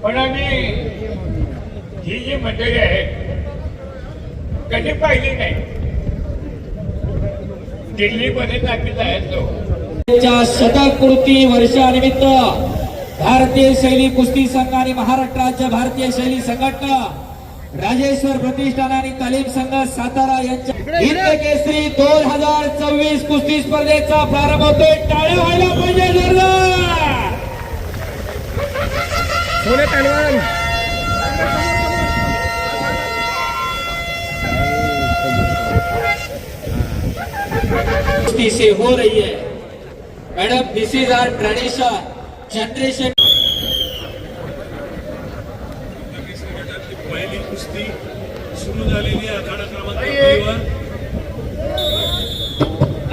पण आम्ही ही जी मंडळी आहे कधी पाहिली नाही. दिल्लीमध्ये दाखल जायचो. शतकपूर्ती वर्षानिमित्त भारतीय शैली कुस्ती संघ आणि महाराष्ट्र राज्य भारतीय शैली संघटना राजेश्वर प्रतिष्ठान आणि तालीम संघ सातारा यांच्या हिंद केसरी 2024 कुस्ती स्पर्धेचा प्रारंभ होतोय. टाळ्या व्हायला पाहिजे जोरदार. सोने पहलवान कुस्ती से हो रही है madam. This is our tradition generation. पहिली कुस्ती सुरू झालेली आखाडा क्रमांक 2 वर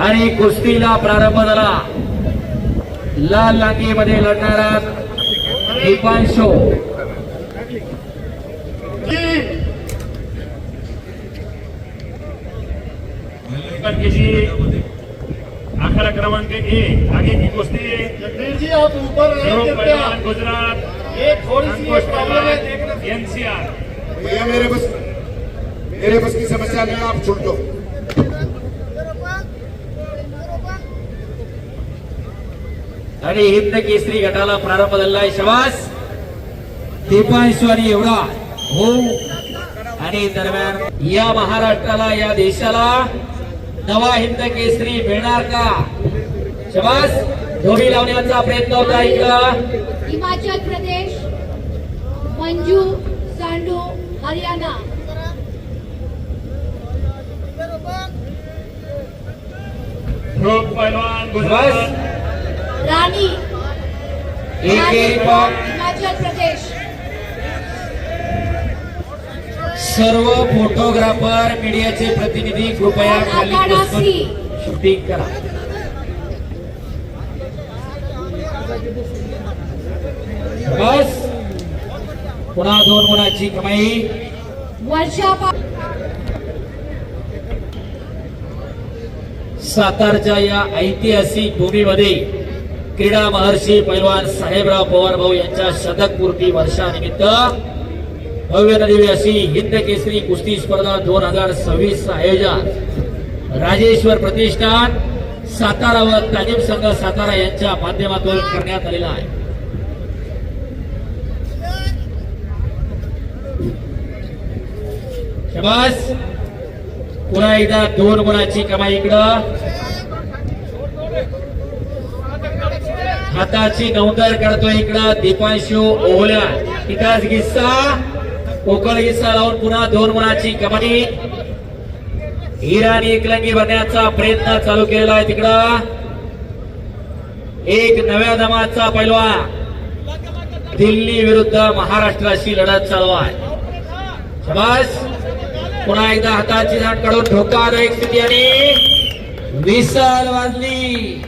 आणि कुस्तीला प्रारंभ झाला. लाल लांगीमध्ये लढणारा दीपांशु आखाडा क्रमांक 1 आगे की कुस्ती जी आप ऊपर रहे पहलवान गुजरात ये थोड़ी सी प्रॉब्लम है देखना. एनसीआर. भैया मेरे बस की समस्या नहीं, आप छूट दो. आणि हिंद केसरी गटाला प्रारंभ झालेला आहे. शबास दीपांशु आणि एवढा हो. आणि दरम्यान या महाराष्ट्राला या देशाला नवा हिंद केसरी मिळणार का? शबास धोबी लावण्याचा प्रयत्न होता. इकडं हिमाचल प्रदेश, मंजू सांडू हरियाणा. पहलवान गुजरात. राणी हिमाचल प्रदेश. सर्व फोटोग्राफर मीडियाचे प्रतिनिधी कृपया खाली बसून शूटिंग करा. बस पुन्हा 2 गुणाची कमाई. वर्षा सातारच्या या ऐतिहासिक भूमीमध्ये क्रीडा महर्षी पैलवान साहेबराव पवार भाऊ यांच्या शतकपूर्ती वर्षानिमित्त भव्य दिव्य अशी हिंद केसरी कुस्ती स्पर्धा 2026 आयोजन राजेश्वर प्रतिष्ठान सातारा व तालीम संघ सातारा यांच्या माध्यमातून करण्यात आलेला आहे. शबास पुन्हा एकदा 2 गुणाची कमाई. इकडं हाताची नौदर करतोय. इकडं दीपांशु ओहल्या. तिथंच गिस्सा कोकळ गिस्सा लावून पुन्हा 2 गुणाची कमाई. हिराणी एकलंगी बनण्याचा प्रयत्न चालू केलेला आहे. तिकडं एक नव्या दमाचा पैलवान दिल्ली विरुद्ध महाराष्ट्राशी लढत चालू आहे. शबास पुन्हा एकदा हाताची झाट काढून धोकादायक स्थिती आणि विशाल वाजली.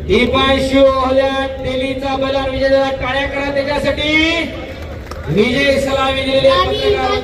दीपांशु ओहल्या दिल्लीचा पैलवान विजय झाला. टाळ्या करा त्याच्यासाठी. विजय सलामी दिलेले पत्रकार